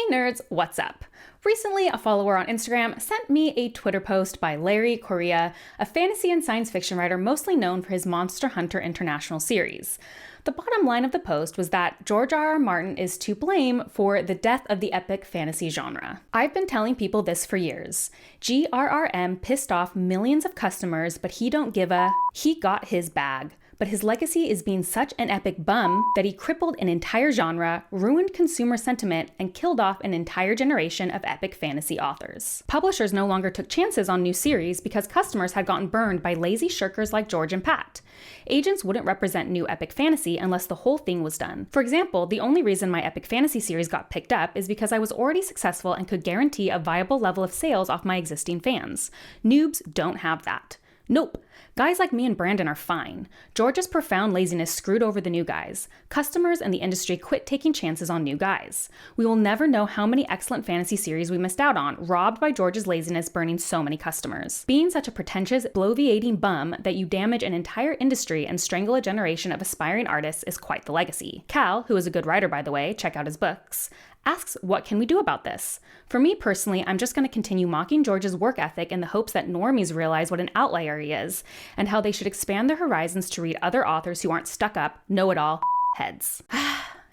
Hey nerds, what's up? Recently, a follower on Instagram sent me a Twitter post by Larry Correia, a fantasy and science fiction writer mostly known for his Monster Hunter International series. The bottom line of the post was that George R.R. Martin is to blame for the death of the epic fantasy genre. I've been telling people this for years. GRRM pissed off millions of customers, but he don't give a... He got his bag. But his legacy is being such an epic bum that he crippled an entire genre, ruined consumer sentiment, and killed off an entire generation of epic fantasy authors. Publishers no longer took chances on new series because customers had gotten burned by lazy shirkers like George and Pat. Agents wouldn't represent new epic fantasy unless the whole thing was done. For example, the only reason my epic fantasy series got picked up is because I was already successful and could guarantee a viable level of sales off my existing fans. Noobs don't have that. Nope. Guys like me and Brandon are fine. George's profound laziness screwed over the new guys. Customers and the industry quit taking chances on new guys. We will never know how many excellent fantasy series we missed out on, robbed by George's laziness burning so many customers. Being such a pretentious, bloviating bum that you damage an entire industry and strangle a generation of aspiring artists is quite the legacy. Cal, who is a good writer by the way, check out his books, asks, what can we do about this? For me personally, I'm just going to continue mocking George's work ethic in the hopes that normies realize what an outlier he is, and how they should expand their horizons to read other authors who aren't stuck up, know-it-all heads.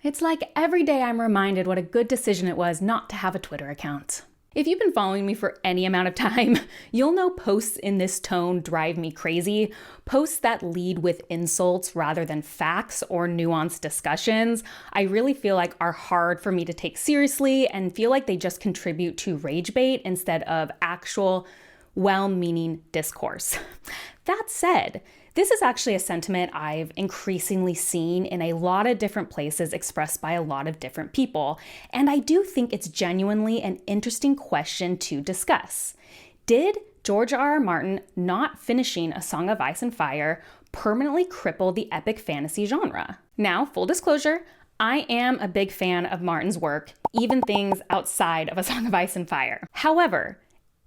It's like every day I'm reminded what a good decision it was not to have a Twitter account. If you've been following me for any amount of time, you'll know posts in this tone drive me crazy. Posts that lead with insults rather than facts or nuanced discussions, I really feel like are hard for me to take seriously and feel like they just contribute to rage bait instead of actual well-meaning discourse. That said, this is actually a sentiment I've increasingly seen in a lot of different places expressed by a lot of different people, and I do think it's genuinely an interesting question to discuss. Did George R.R. Martin not finishing A Song of Ice and Fire permanently cripple the epic fantasy genre? Now, full disclosure, I am a big fan of Martin's work, even things outside of A Song of Ice and Fire. However,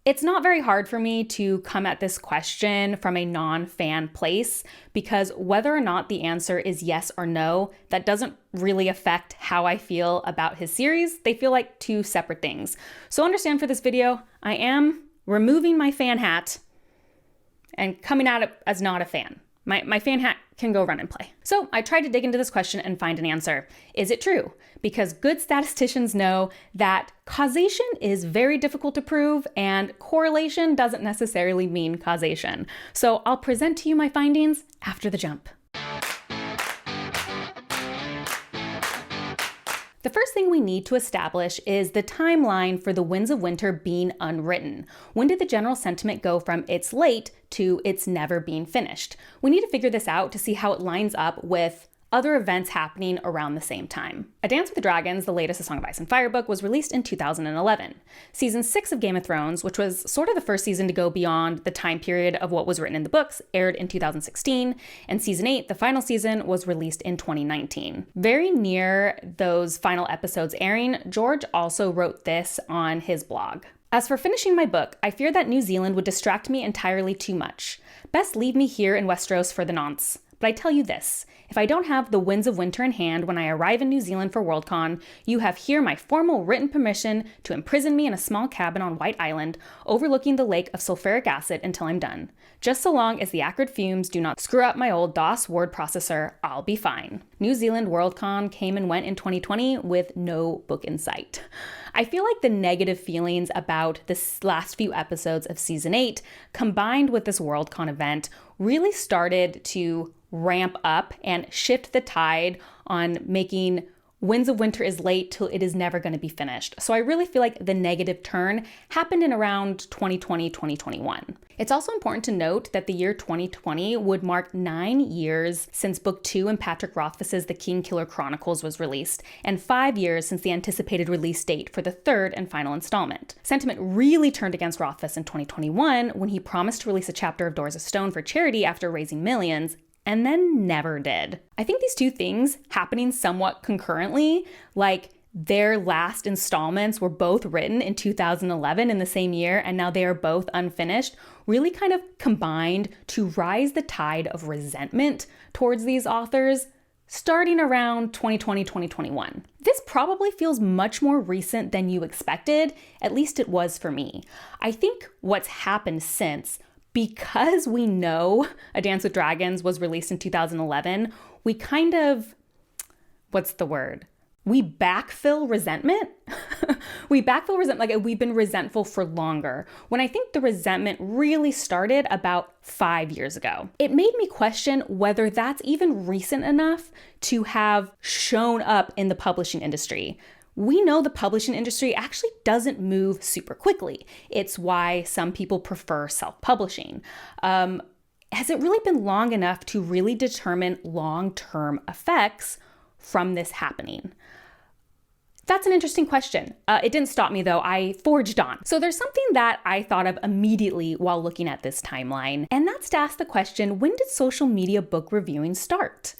it's not very hard for me to come at this question from a non-fan place because whether or not the answer is yes or no, that doesn't really affect how I feel about his series. They feel like two separate things. So understand for this video, I am removing my fan hat and coming at it as not a fan. My fan hat can go run and play. So I tried to dig into this question and find an answer. Is it true? Because good statisticians know that causation is very difficult to prove and correlation doesn't necessarily mean causation. So I'll present to you my findings after the jump. The first thing we need to establish is the timeline for The Winds of Winter being unwritten. When did the general sentiment go from it's late to it's never being finished? We need to figure this out to see how it lines up with other events happening around the same time. A Dance with the Dragons, the latest A Song of Ice and Fire book, was released in 2011. Season 6 of Game of Thrones, which was sort of the first season to go beyond the time period of what was written in the books, aired in 2016, and Season 8, the final season, was released in 2019. Very near those final episodes airing, George also wrote this on his blog. As for finishing my book, I fear that New Zealand would distract me entirely too much. Best leave me here in Westeros for the nonce. But I tell you this, if I don't have The Winds of Winter in hand when I arrive in New Zealand for Worldcon, you have here my formal written permission to imprison me in a small cabin on White Island, overlooking the lake of sulfuric acid until I'm done. Just so long as the acrid fumes do not screw up my old DOS word processor, I'll be fine. New Zealand Worldcon came and went in 2020 with no book in sight. I feel like the negative feelings about the last few episodes of Season 8, combined with this Worldcon event, really started to ramp up and shift the tide on making Winds of Winter is late till it is never going to be finished. So I really feel like the negative turn happened in around 2020, 2021. It's also important to note that the year 2020 would mark 9 years since Book 2 in Patrick Rothfuss's The Kingkiller Chronicles was released, and 5 years since the anticipated release date for the third and final installment. Sentiment really turned against Rothfuss in 2021 when he promised to release a chapter of Doors of Stone for charity after raising millions, and then never did. I think these two things happening somewhat concurrently, like their last installments were both written in 2011 in the same year, and now they are both unfinished, really kind of combined to rise the tide of resentment towards these authors starting around 2020, 2021. This probably feels much more recent than you expected, at least it was for me. I think what's happened since, because we know A Dance with Dragons was released in 2011, we kind of, we backfill resentment. Like we've been resentful for longer, when I think the resentment really started about 5 years ago. It made me question whether that's even recent enough to have shown up in the publishing industry. We know the publishing industry actually doesn't move super quickly. It's why some people prefer self-publishing. Has it really been long enough to really determine long-term effects from this happening? That's an interesting question. It didn't stop me though, I forged on. So there's something that I thought of immediately while looking at this timeline, and that's to ask the question, when did social media book reviewing start?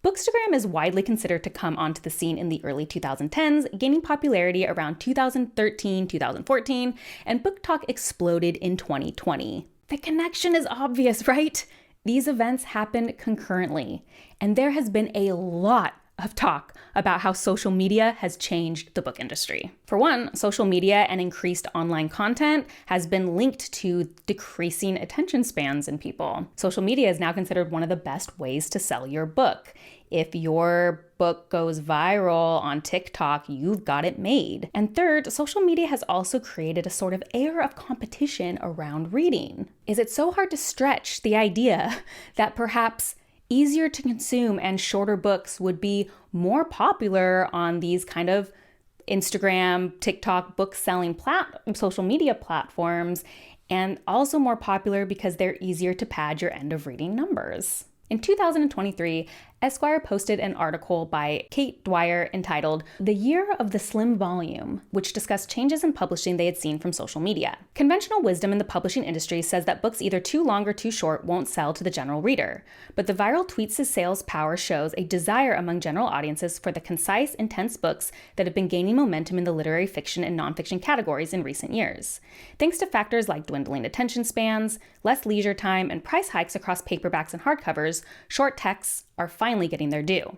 Bookstagram is widely considered to come onto the scene in the early 2010s, gaining popularity around 2013, 2014, and Book Talk exploded in 2020. The connection is obvious, right? These events happened concurrently, and there has been a lot of talk about how social media has changed the book industry. For one, social media and increased online content has been linked to decreasing attention spans in people. Social media is now considered one of the best ways to sell your book. If your book goes viral on TikTok, you've got it made. And third, social media has also created a sort of air of competition around reading. Is it so hard to stretch the idea that perhaps easier to consume and shorter books would be more popular on these kind of Instagram, TikTok, book-selling social media platforms, and also more popular because they're easier to pad your end of reading numbers? In 2023, Esquire posted an article by Kate Dwyer entitled "The Year of the Slim Volume," which discussed changes in publishing they had seen from social media. Conventional wisdom in the publishing industry says that books either too long or too short won't sell to the general reader. But the viral tweets' sales power shows a desire among general audiences for the concise, intense books that have been gaining momentum in the literary fiction and nonfiction categories in recent years. Thanks to factors like dwindling attention spans, less leisure time, and price hikes across paperbacks and hardcovers, short texts are finally getting their due.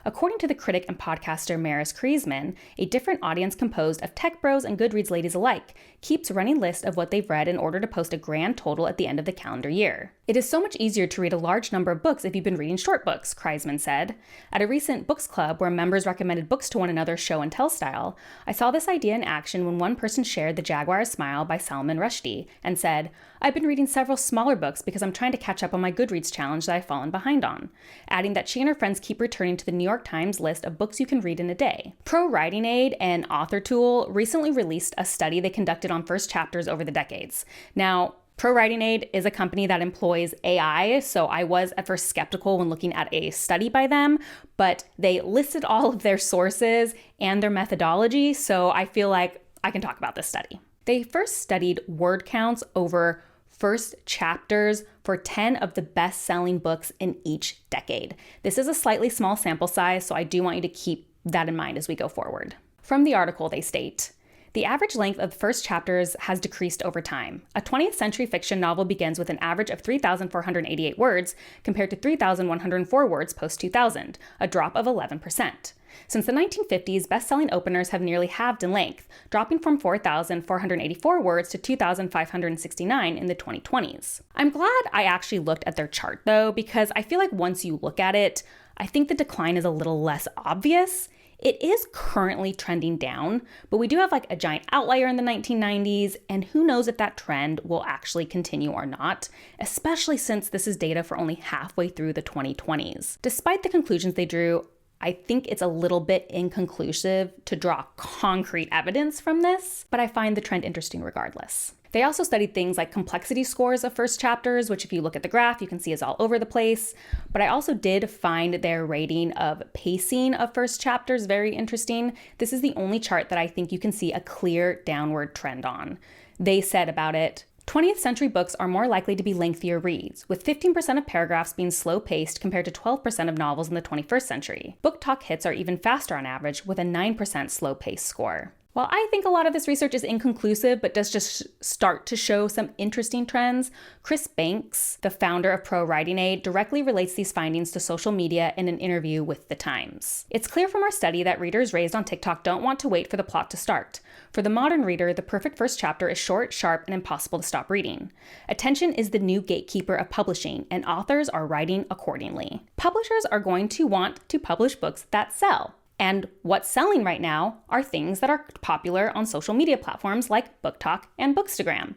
According to the critic and podcaster Maris Kriesman, a different audience composed of tech bros and Goodreads ladies alike keeps running lists of what they've read in order to post a grand total at the end of the calendar year. It is so much easier to read a large number of books if you've been reading short books, Kriesman said. At a recent books club where members recommended books to one another show and tell style, I saw this idea in action when one person shared The Jaguar's Smile by Salman Rushdie and said, "I've been reading several smaller books because I'm trying to catch up on my Goodreads challenge that I've fallen behind on," adding that she and her friends keep returning to the New York Times list of books you can read in a day. Pro Writing Aid and Author Tool recently released a study they conducted on first chapters over the decades. Now, Pro Writing Aid is a company that employs AI, so I was at first skeptical when looking at a study by them, but they listed all of their sources and their methodology, so I feel like I can talk about this study. They first studied word counts over first chapters for 10 of the best-selling books in each decade. This is a slightly small sample size, so I do want you to keep that in mind as we go forward. From the article, they state, "The average length of the first chapters has decreased over time. A 20th century fiction novel begins with an average of 3,488 words compared to 3,104 words post-2000, a drop of 11%. Since the 1950s, best-selling openers have nearly halved in length, dropping from 4,484 words to 2,569 in the 2020s. I'm glad I actually looked at their chart, though, because I feel like once you look at it, I think the decline is a little less obvious. It is currently trending down, but we do have like a giant outlier in the 1990s, and who knows if that trend will actually continue or not, especially since this is data for only halfway through the 2020s. Despite the conclusions they drew, I think it's a little bit inconclusive to draw concrete evidence from this, but I find the trend interesting regardless. They also studied things like complexity scores of first chapters, which if you look at the graph, you can see is all over the place. But I also did find their rating of pacing of first chapters very interesting. This is the only chart that I think you can see a clear downward trend on. They said about it, 20th century books are more likely to be lengthier reads, with 15% of paragraphs being slow-paced compared to 12% of novels in the 21st century. Book Talk hits are even faster on average, with a 9% slow-paced score. While I think a lot of this research is inconclusive, but does just start to show some interesting trends, Chris Banks, the founder of Pro Writing Aid, directly relates these findings to social media in an interview with The Times. It's clear from our study that readers raised on TikTok don't want to wait for the plot to start. For the modern reader, the perfect first chapter is short, sharp, and impossible to stop reading. Attention is the new gatekeeper of publishing, and authors are writing accordingly. Publishers are going to want to publish books that sell. And what's selling right now are things that are popular on social media platforms like BookTok and Bookstagram.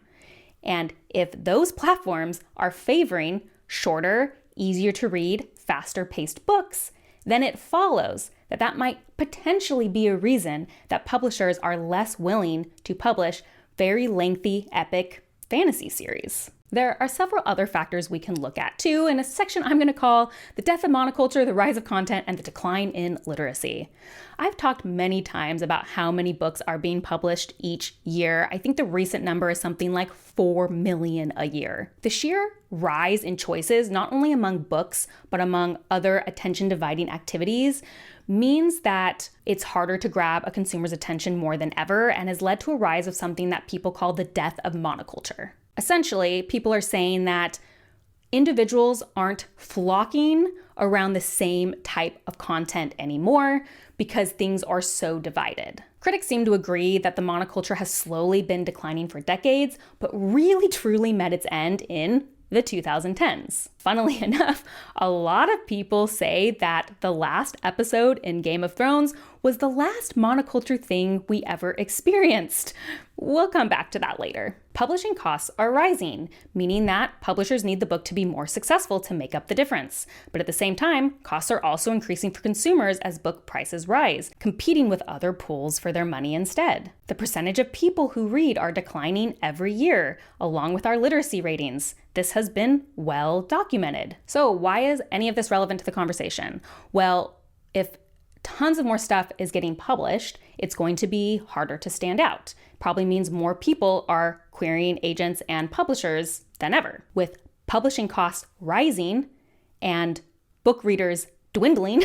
And if those platforms are favoring shorter, easier to read, faster paced books, then it follows that that might potentially be a reason that publishers are less willing to publish very lengthy, epic fantasy series. There are several other factors we can look at too, in a section I'm going to call the death of monoculture, the rise of content, and the decline in literacy. I've talked many times about how many books are being published each year. I think the recent number is something like 4 million a year. The sheer rise in choices, not only among books, but among other attention-dividing activities, means that it's harder to grab a consumer's attention more than ever and has led to a rise of something that people call the death of monoculture. Essentially, people are saying that individuals aren't flocking around the same type of content anymore because things are so divided. Critics seem to agree that the monoculture has slowly been declining for decades, but really truly met its end in the 2010s. Funnily enough, a lot of people say that the last episode in Game of Thrones was the last monoculture thing we ever experienced. We'll come back to that later. Publishing costs are rising, meaning that publishers need the book to be more successful to make up the difference. But at the same time, costs are also increasing for consumers as book prices rise, competing with other pools for their money instead. The percentage of people who read are declining every year, along with our literacy ratings. This has been well documented. So why is any of this relevant to the conversation? Well, if tons of more stuff is getting published, it's going to be harder to stand out. Probably means more people are querying agents and publishers than ever. With publishing costs rising and book readers dwindling,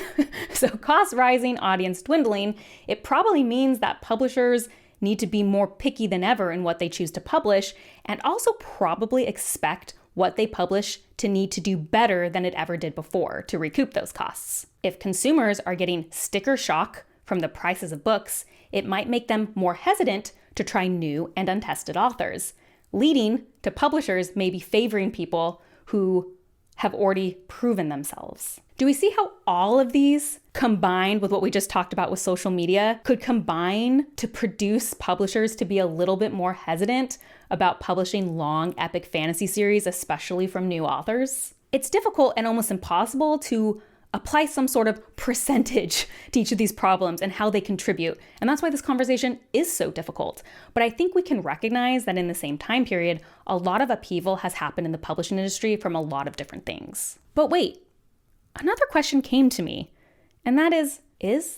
so costs rising, audience dwindling, it probably means that publishers need to be more picky than ever in what they choose to publish, and also probably expect what they publish to need to do better than it ever did before to recoup those costs. If consumers are getting sticker shock from the prices of books, it might make them more hesitant to try new and untested authors, leading to publishers maybe favoring people who have already proven themselves. Do we see how all of these, combined with what we just talked about with social media, could combine to produce publishers to be a little bit more hesitant about publishing long, epic fantasy series, especially from new authors? It's difficult and almost impossible to apply some sort of percentage to each of these problems and how they contribute. And that's why this conversation is so difficult. But I think we can recognize that in the same time period, a lot of upheaval has happened in the publishing industry from a lot of different things. But wait, another question came to me, and that is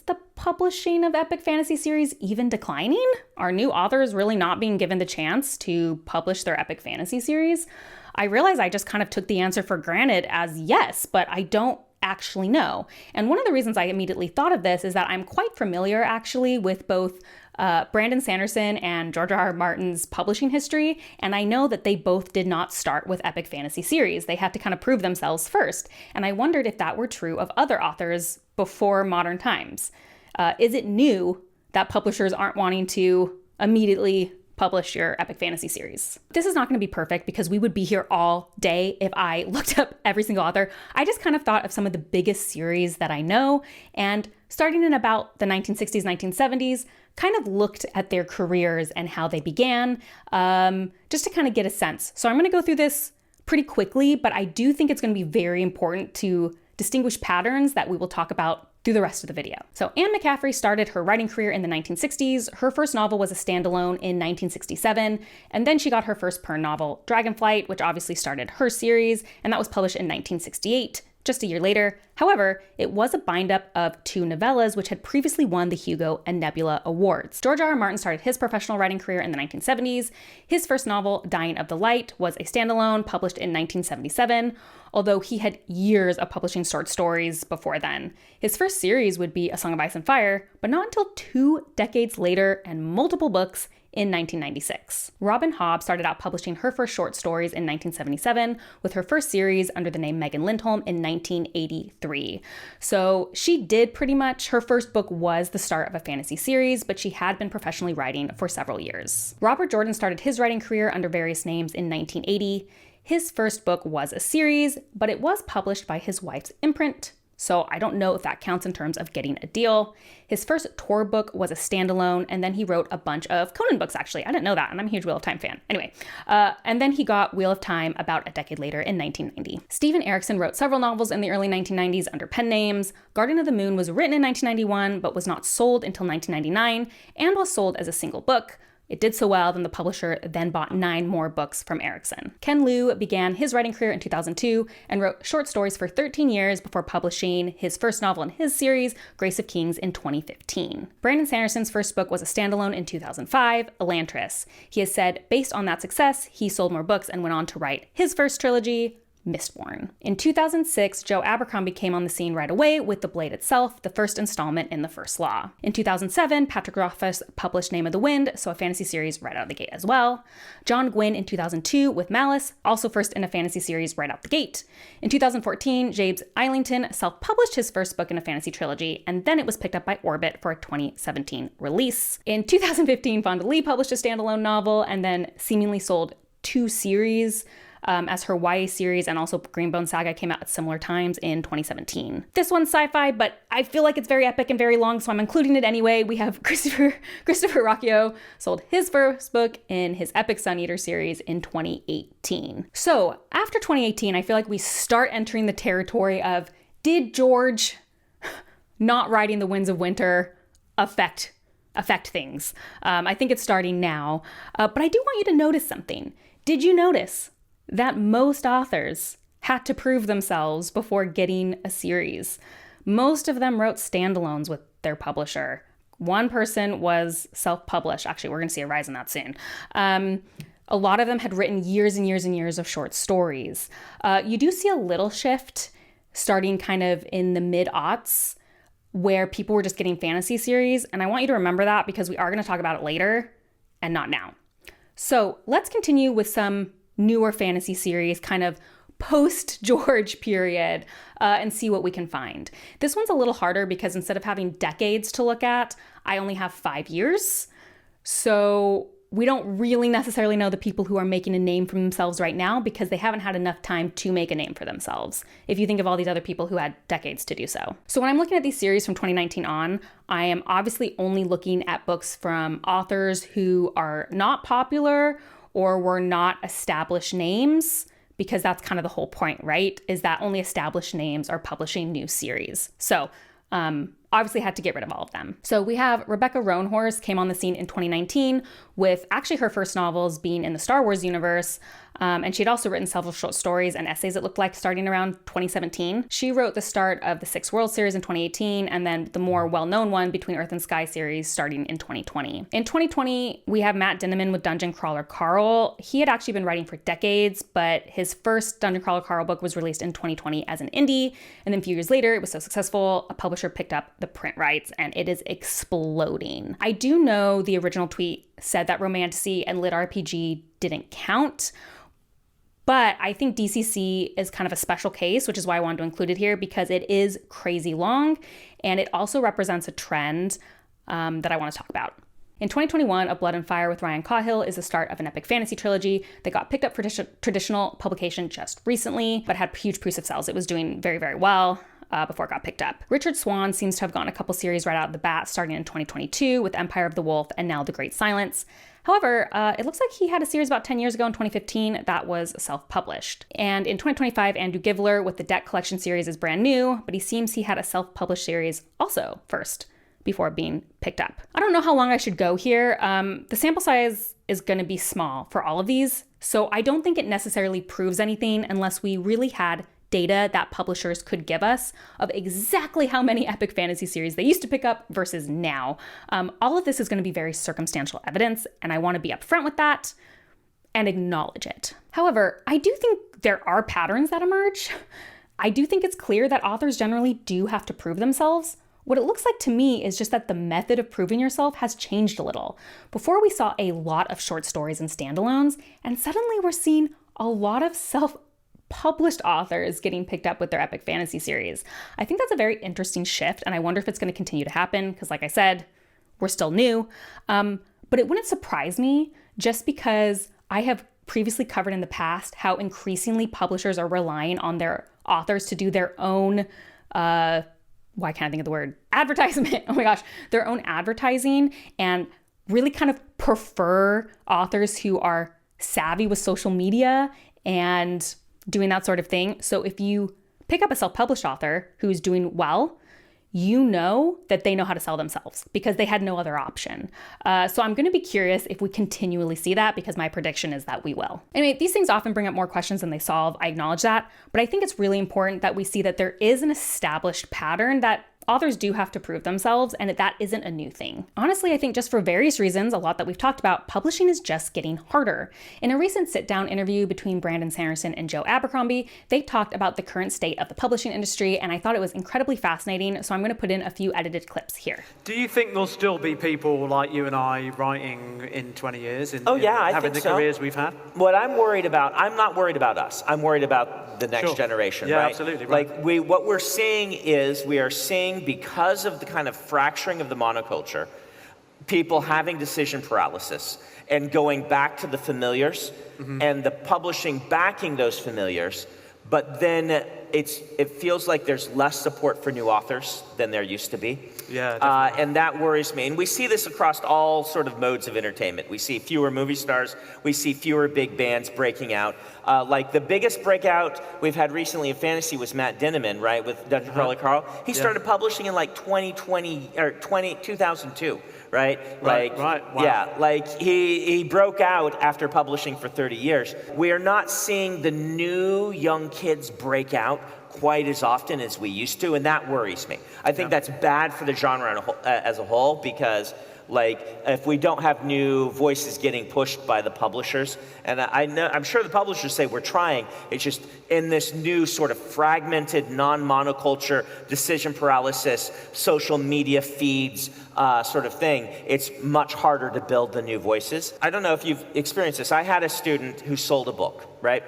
the publishing of epic fantasy series even declining? Are new authors really not being given the chance to publish their epic fantasy series? I realize I just kind of took the answer for granted as yes, but I don't actually know. And one of the reasons I immediately thought of this is that I'm quite familiar actually with both Brandon Sanderson and George R.R. Martin's publishing history, and I know that they both did not start with epic fantasy series. They had to kind of prove themselves first, and I wondered if that were true of other authors before modern times. Is it new that publishers aren't wanting to immediately publish your epic fantasy series? This is not going to be perfect because we would be here all day if I looked up every single author. I just kind of thought of some of the biggest series that I know, and starting in about the 1960s, 1970s, kind of looked at their careers and how they began, just to kind of get a sense. So I'm going to go through this pretty quickly, but I do think it's going to be very important to distinguish patterns that we will talk about through the rest of the video. So Anne McCaffrey started her writing career in the 1960s. Her first novel was a standalone in 1967, and then she got her first Pern novel, Dragonflight, which obviously started her series, and that was published in 1968. Just a year later, However, it was a bind-up of 2 novellas which had previously won the Hugo and Nebula Awards. George R. R. Martin started his professional writing career in the 1970s. His first novel, Dying of the Light, was a standalone published in 1977, although he had years of publishing short stories before then. His first series would be A Song of Ice and Fire, but not until 2 decades later and multiple books in 1996. Robin Hobb started out publishing her first short stories in 1977, with her first series under the name Megan Lindholm in 1983. So she did pretty much, her first book was the start of a fantasy series, but she had been professionally writing for several years. Robert Jordan started his writing career under various names in 1980. His first book was a series, but it was published by his wife's imprint, so I don't know if that counts in terms of getting a deal. His first Tor book was a standalone, and then he wrote a bunch of Conan books, actually. I didn't know that, and I'm a huge Wheel of Time fan. Anyway, and then he got Wheel of Time about a decade later in 1990. Steven Erikson wrote several novels in the early 1990s under pen names. Guardian of the Moon was written in 1991, but was not sold until 1999, and was sold as a single book. It did so well, then the publisher then bought 9 more books from Erikson. Ken Liu began his writing career in 2002 and wrote short stories for 13 years before publishing his first novel in his series, Grace of Kings, in 2015. Brandon Sanderson's first book was a standalone in 2005, Elantris. He has said, based on that success, he sold more books and went on to write his first trilogy, Mistborn. In 2006, Joe Abercrombie came on the scene right away with The Blade itself, the first installment in The First Law. In 2007, Patrick Rothfuss published Name of the Wind, so a fantasy series right out of the gate as well. John Gwynne in 2002 with Malice, also first in a fantasy series right out the gate. In 2014, James Islington self-published his first book in a fantasy trilogy, and then it was picked up by Orbit for a 2017 release. In 2015, Fonda Lee published a standalone novel and then seemingly sold 2 series, as her YA series and also Greenbone Saga came out at similar times in 2017. This one's sci-fi, but I feel like it's very epic and very long, so I'm including it anyway. We have Christopher Rocchio sold his first book in his epic Sun Eater series in 2018. So after 2018, I feel like we start entering the territory of, did George not writing The Winds of Winter affect things? I think it's starting now, but I do want you to notice something. Did you notice that most authors had to prove themselves before getting a series? Most of them wrote standalones with their publisher. One person was self-published. Actually, we're going to see a rise in that soon. A lot of them had written years and years and years of short stories. You do see a little shift starting kind of in the mid-aughts where people were just getting fantasy series. And I want you to remember that because we are going to talk about it later and not now. So let's continue with some newer fantasy series, kind of post-George period, and see what we can find. This one's a little harder because instead of having decades to look at, I only have 5 years. So we don't really necessarily know the people who are making a name for themselves right now because they haven't had enough time to make a name for themselves, if you think of all these other people who had decades to do so. So when I'm looking at these series from 2019 on, I am obviously only looking at books from authors who are not popular or were not established names, because that's kind of the whole point, right? Is that only established names are publishing new series. So obviously had to get rid of all of them. So we have Rebecca Roanhorse came on the scene in 2019 with actually her first novels being in the Star Wars universe. And she had also written several short stories and essays, it looked like, starting around 2017. She wrote the start of the Six Worlds series in 2018, and then the more well-known one, Between Earth and Sky series, starting in 2020. In 2020, we have Matt Dinneman with Dungeon Crawler Carl. He had actually been writing for decades, but his first Dungeon Crawler Carl book was released in 2020 as an indie, and then a few years later, it was so successful, a publisher picked up the print rights, and it is exploding. I do know the original tweet said that Romantasy and Lit RPG didn't count, but I think DCC is kind of a special case, which is why I wanted to include it here, because it is crazy long, and it also represents a trend that I want to talk about. In 2021, A Blood and Fire with Ryan Cahill is the start of an epic fantasy trilogy that got picked up for traditional publication just recently, but had huge proofs of sales. It was doing very, very well before it got picked up. Richard Swan seems to have gotten a couple series right out of the bat, starting in 2022 with Empire of the Wolf and now The Great Silence. However, it looks like he had a series about 10 years ago in 2015 that was self-published. And in 2025, Andrew Givler with the Deck Collection series is brand new, but he seems he had a self-published series also first before being picked up. I don't know how long I should go here. The sample size is going to be small for all of these, so I don't think it necessarily proves anything unless we really had data that publishers could give us of exactly how many epic fantasy series they used to pick up versus now. All of this is going to be very circumstantial evidence, and I want to be upfront with that and acknowledge it. However, I do think there are patterns that emerge. I do think it's clear that authors generally do have to prove themselves. What it looks like to me is just that the method of proving yourself has changed a little. Before, we saw a lot of short stories and standalones, and suddenly we're seeing a lot of self-published authors getting picked up with their epic fantasy series. I think that's a very interesting shift, and I wonder if it's going to continue to happen, because like I said, we're still new. But it wouldn't surprise me, just because I have previously covered in the past how increasingly publishers are relying on their authors to do their own, why can't I think of the word? Advertisement. Oh my gosh, their own advertising, and really kind of prefer authors who are savvy with social media and doing that sort of thing. So if you pick up a self-published author who's doing well, you know that they know how to sell themselves because they had no other option. So I'm going to be curious if we continually see that, because my prediction is that we will. Anyway, these things often bring up more questions than they solve. I acknowledge that, but I think it's really important that we see that there is an established pattern that authors do have to prove themselves, and that isn't a new thing. Honestly, I think just for various reasons, a lot that we've talked about, publishing is just getting harder. In a recent sit-down interview between Brandon Sanderson and Joe Abercrombie, they talked about the current state of the publishing industry, and I thought it was incredibly fascinating, so I'm going to put in a few edited clips here. Do you think there'll still be people like you and I writing in 20 years, I having think the so. careers we've had? What I'm worried about, I'm not worried about us. I'm worried about the next generation, Yeah, right? absolutely, right. Like what we're seeing is, we are seeing, because of the kind of fracturing of the monoculture, people having decision paralysis and going back to the familiars, and the publishing backing those familiars, but then it feels like there's less support for new authors than there used to be. Yeah, definitely. And that worries me. And we see this across all sort of modes of entertainment. We see fewer movie stars. We see fewer big bands breaking out. Like the biggest breakout we've had recently in fantasy was Matt Dinniman, right, with Dungeon Crawler Carl. He started publishing in like 2002, right? Right. Wow. Yeah, like he broke out after publishing for 30 years. We are not seeing the new young kids break out quite as often as we used to, and that worries me. I think that's bad for the genre as a whole, because like if we don't have new voices getting pushed by the publishers, and I'm sure the publishers say we're trying, it's just in this new sort of fragmented, non-monoculture, decision paralysis, social media feeds sort of thing, it's much harder to build the new voices. I don't know if you've experienced this. I had a student who sold a book, right?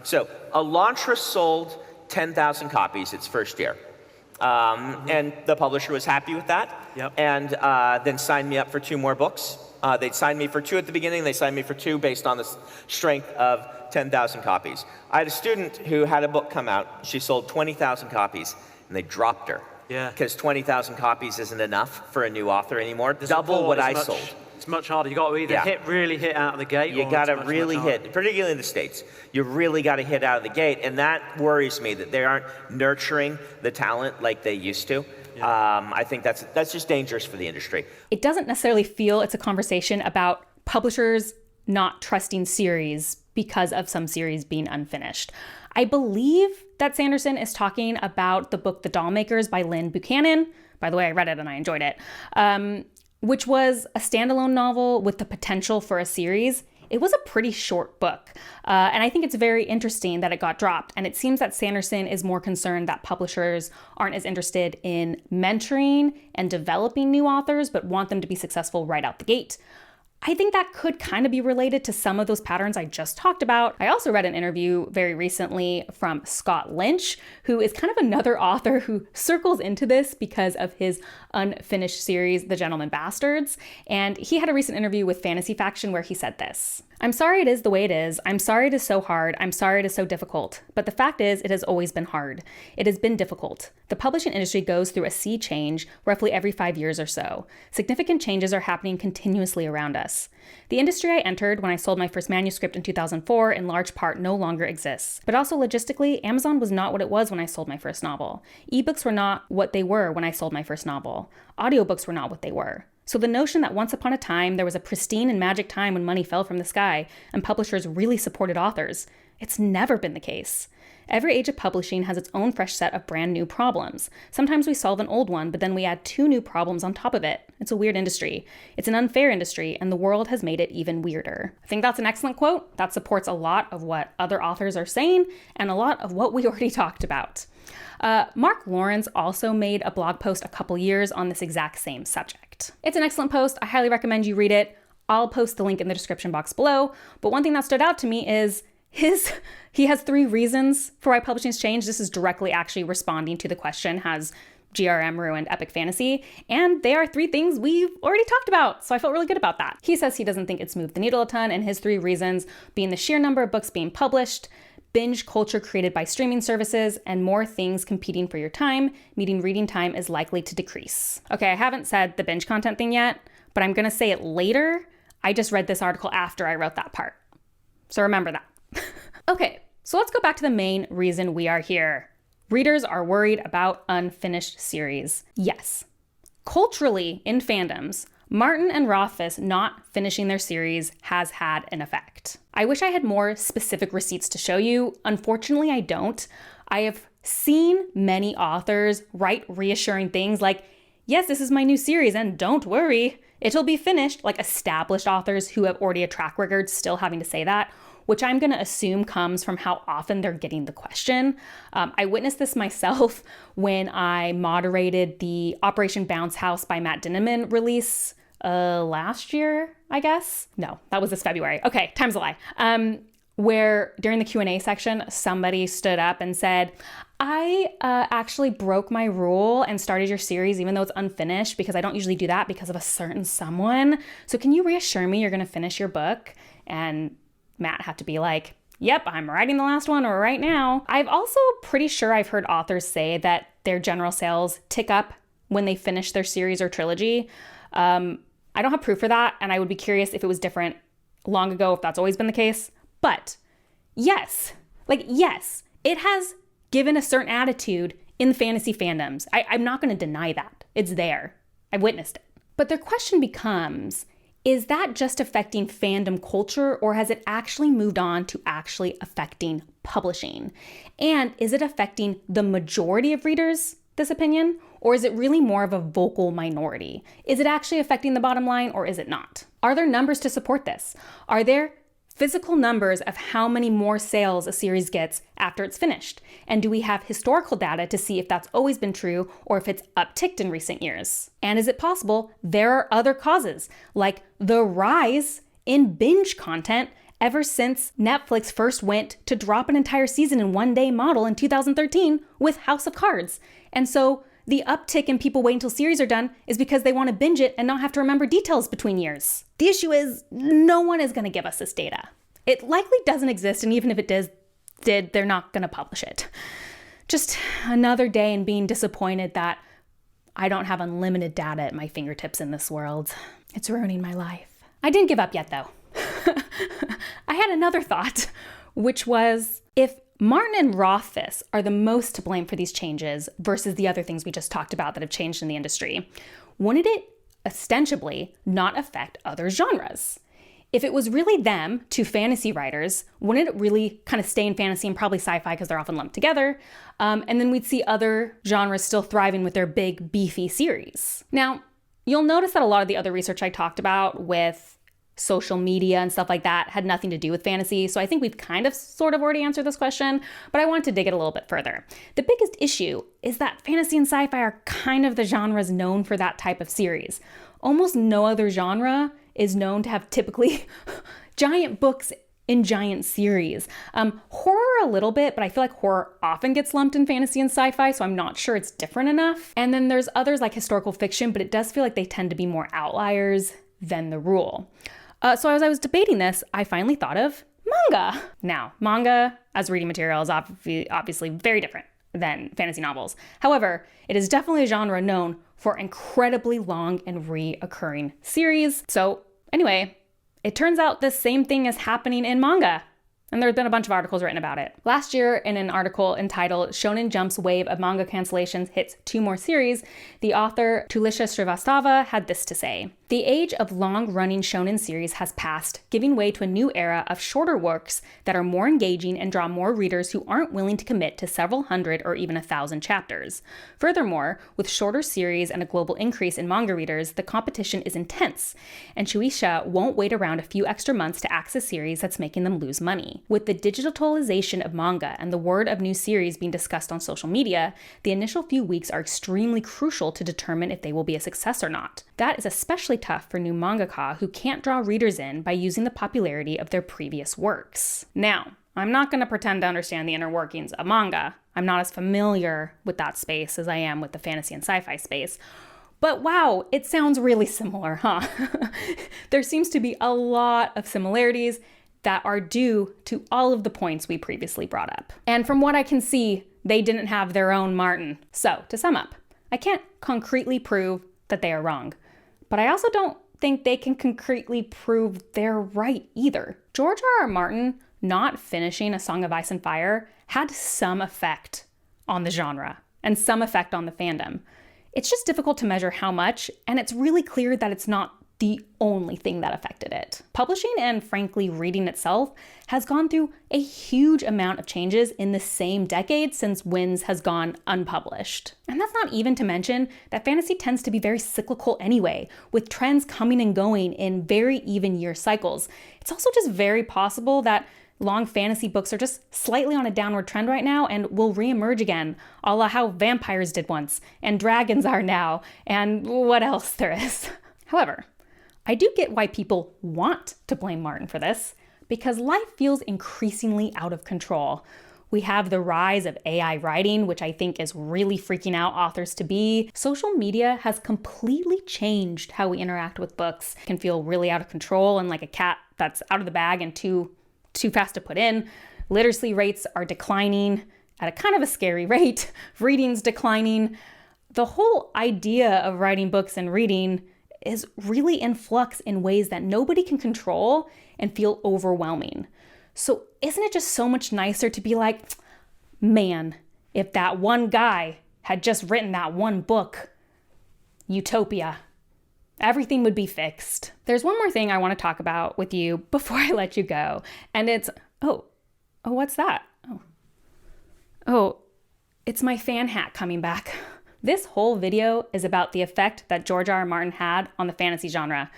So Elantra sold 10,000 copies its first year. And the publisher was happy with that, and then signed me up for 2 more books. They'd signed me for 2 at the beginning, they signed me for 2 based on the strength of 10,000 copies. I had a student who had a book come out, she sold 20,000 copies, and they dropped her. Because 20,000 copies isn't enough for a new author anymore. Double what I sold. It's much harder. You got to either really hit out of the gate. You got to really hit, particularly in the States. You really got to hit out of the gate, and that worries me that they aren't nurturing the talent like they used to. I think that's just dangerous for the industry. It doesn't necessarily feel it's a conversation about publishers not trusting series because of some series being unfinished. I believe that Sanderson is talking about the book The Dollmakers by Lynn Buchanan. By the way, I read it and I enjoyed it. Which was a standalone novel with the potential for a series. It was a pretty short book, and I think it's very interesting that it got dropped, and it seems that Sanderson is more concerned that publishers aren't as interested in mentoring and developing new authors, but want them to be successful right out the gate. I think that could kind of be related to some of those patterns I just talked about. I also read an interview very recently from Scott Lynch, who is kind of another author who circles into this because of his unfinished series, The Gentleman Bastards. And he had a recent interview with Fantasy Faction where he said this: "I'm sorry it is the way it is. I'm sorry it is so hard. I'm sorry it is so difficult. But the fact is, it has always been hard. It has been difficult. The publishing industry goes through a sea change roughly every 5 years or so. Significant changes are happening continuously around us. The industry I entered when I sold my first manuscript in 2004 in large part no longer exists. But also logistically, Amazon was not what it was when I sold my first novel. Ebooks were not what they were when I sold my first novel. Audiobooks were not what they were. So the notion that once upon a time there was a pristine and magic time when money fell from the sky and publishers really supported authors, it's never been the case. Every age of publishing has its own fresh set of brand new problems. Sometimes we solve an old one, but then we add 2 new problems on top of it. It's a weird industry. It's an unfair industry, and the world has made it even weirder. I think that's an excellent quote. That supports a lot of what other authors are saying and a lot of what we already talked about. Mark Lawrence also made a blog post a couple years on this exact same subject. It's an excellent post. I highly recommend you read it. I'll post the link in the description box below. But one thing that stood out to me is he has 3 reasons for why publishing's changed. This is directly actually responding to the question, has GRM ruined epic fantasy? And they are 3 things we've already talked about, so I felt really good about that. He says he doesn't think it's moved the needle a ton, and his 3 reasons being the sheer number of books being published, binge culture created by streaming services, and more things competing for your time, meaning reading time is likely to decrease. Okay, I haven't said the binge content thing yet, but I'm gonna say it later. I just read this article after I wrote that part. So remember that. Okay, so let's go back to the main reason we are here. Readers are worried about unfinished series. Yes. Culturally, in fandoms, Martin and Rothfuss not finishing their series has had an effect. I wish I had more specific receipts to show you. Unfortunately, I don't. I have seen many authors write reassuring things like, yes, this is my new series, and don't worry, it'll be finished, like established authors who have already a track record still having to say that, which I'm going to assume comes from how often they're getting the question. I witnessed this myself when I moderated the Operation Bounce House by Matt Dinniman release last year, I guess. No, that was this February. Okay, time's a lie. Where during the Q&A section, somebody stood up and said, I actually broke my rule and started your series even though it's unfinished because I don't usually do that because of a certain someone. So can you reassure me you're going to finish your book? And Matt had to be like, yep, I'm writing the last one right now. I've also pretty sure I've heard authors say that their general sales tick up when they finish their series or trilogy. I don't have proof for that, and I would be curious if it was different long ago, if that's always been the case. But yes, it has given a certain attitude in fantasy fandoms. I'm not going to deny that. It's there. I've witnessed it. But their question becomes, is that just affecting fandom culture, or has it actually moved on to actually affecting publishing? And is it affecting the majority of readers, this opinion? Or is it really more of a vocal minority? Is it actually affecting the bottom line, or is it not? Are there numbers to support this? Are there physical numbers of how many more sales a series gets after it's finished? And do we have historical data to see if that's always been true or if it's upticked in recent years? And is it possible there are other causes, like the rise in binge content ever since Netflix first went to drop an entire season in one day model in 2013 with House of Cards? And so the uptick in people waiting until series are done is because they want to binge it and not have to remember details between years. The issue is no one is going to give us this data. It likely doesn't exist, and even if it did, they're not going to publish it. Just another day in being disappointed that I don't have unlimited data at my fingertips in this world. It's ruining my life. I didn't give up yet, though. I had another thought, which was, if Martin and Rothfuss are the most to blame for these changes versus the other things we just talked about that have changed in the industry, wouldn't it ostensibly not affect other genres? If it was really them, 2 fantasy writers, wouldn't it really kind of stay in fantasy and probably sci-fi because they're often lumped together? And then we'd see other genres still thriving with their big, beefy series. Now, you'll notice that a lot of the other research I talked about with social media and stuff like that had nothing to do with fantasy. So I think we've kind of sort of already answered this question, but I wanted to dig it a little bit further. The biggest issue is that fantasy and sci-fi are kind of the genres known for that type of series. Almost no other genre is known to have typically giant books in giant series. Horror a little bit, but I feel like horror often gets lumped in fantasy and sci-fi, so I'm not sure it's different enough. And then there's others like historical fiction, but it does feel like they tend to be more outliers than the rule. So as I was debating this, I finally thought of manga. Now, manga as reading material is obviously very different than fantasy novels. However, it is definitely a genre known for incredibly long and reoccurring series. So anyway, it turns out the same thing is happening in manga. And there have been a bunch of articles written about it. Last year, in an article entitled Shonen Jump's Wave of Manga Cancellations Hits 2 More Series, the author Tulisha Srivastava had this to say. The age of long-running shonen series has passed, giving way to a new era of shorter works that are more engaging and draw more readers who aren't willing to commit to several hundred or even 1,000 chapters. Furthermore, with shorter series and a global increase in manga readers, the competition is intense, and Shueisha won't wait around a few extra months to axe a series that's making them lose money. With the digitalization of manga and the word of new series being discussed on social media, the initial few weeks are extremely crucial to determine if they will be a success or not. That is especially tough for new mangaka who can't draw readers in by using the popularity of their previous works. Now, I'm not going to pretend to understand the inner workings of manga. I'm not as familiar with that space as I am with the fantasy and sci-fi space. But wow, it sounds really similar, huh? There seems to be a lot of similarities that are due to all of the points we previously brought up. And from what I can see, they didn't have their own Martin. So, to sum up, I can't concretely prove that they are wrong. But I also don't think they can concretely prove they're right either. George R.R. Martin not finishing A Song of Ice and Fire had some effect on the genre and some effect on the fandom. It's just difficult to measure how much, and it's really clear that it's not the only thing that affected it. Publishing and frankly reading itself has gone through a huge amount of changes in the same decade since Winds has gone unpublished. And that's not even to mention that fantasy tends to be very cyclical anyway, with trends coming and going in very even year cycles. It's also just very possible that long fantasy books are just slightly on a downward trend right now and will reemerge again, a la how vampires did once, and dragons are now, and what else there is. However, I do get why people want to blame Martin for this, because life feels increasingly out of control. We have the rise of AI writing, which I think is really freaking out authors to be. Social media has completely changed how we interact with books. It can feel really out of control and like a cat that's out of the bag and too fast to put in. Literacy rates are declining at a kind of a scary rate. Reading's declining. The whole idea of writing books and reading is really in flux in ways that nobody can control and feel overwhelming. So isn't it just so much nicer to be like, man, if that one guy had just written that one book, utopia, everything would be fixed. There's one more thing I want to talk about with you before I let you go. And it's, what's that? Oh, it's my fan hat coming back. This whole video is about the effect that George R.R. Martin had on the fantasy genre.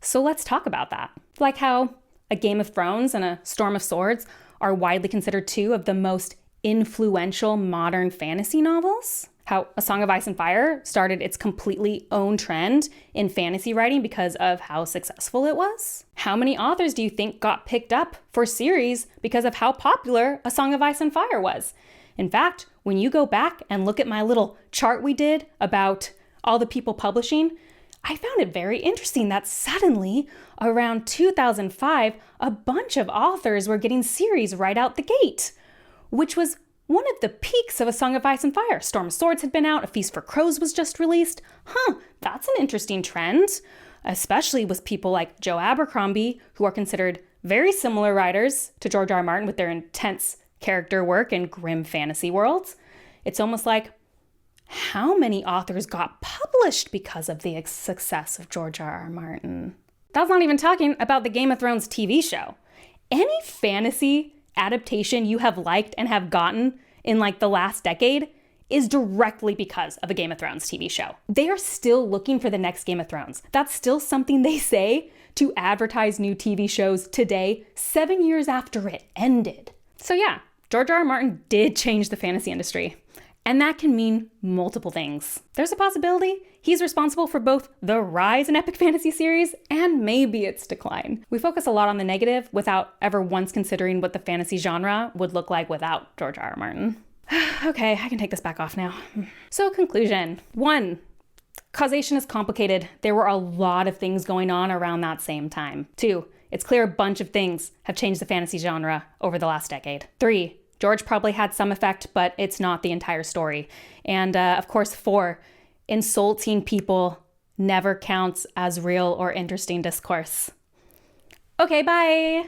So let's talk about that. Like how A Game of Thrones and A Storm of Swords are widely considered two of the most influential modern fantasy novels. How A Song of Ice and Fire started its completely own trend in fantasy writing because of how successful it was. How many authors do you think got picked up for series because of how popular A Song of Ice and Fire was? In fact, when you go back and look at my little chart we did about all the people publishing, I found it very interesting that suddenly, around 2005, a bunch of authors were getting series right out the gate, which was one of the peaks of A Song of Ice and Fire. Storm of Swords had been out, A Feast for Crows was just released. That's an interesting trend, especially with people like Joe Abercrombie, who are considered very similar writers to George R. R. Martin with their intense character work and grim fantasy worlds. It's almost like, how many authors got published because of the success of George R. R. Martin? That's not even talking about the Game of Thrones TV show. Any fantasy adaptation you have liked and have gotten in like the last decade is directly because of a Game of Thrones TV show. They are still looking for the next Game of Thrones. That's still something they say to advertise new TV shows today, 7 years after it ended. So yeah, George R. R. Martin did change the fantasy industry. And that can mean multiple things. There's a possibility he's responsible for both the rise in epic fantasy series and maybe its decline. We focus a lot on the negative without ever once considering what the fantasy genre would look like without George R. R. Martin. Okay, I can take this back off now. So conclusion. 1, causation is complicated. There were a lot of things going on around that same time. 2, it's clear a bunch of things have changed the fantasy genre over the last decade. 3, George probably had some effect, but it's not the entire story. And of course, 4, insulting people never counts as real or interesting discourse. Okay, bye.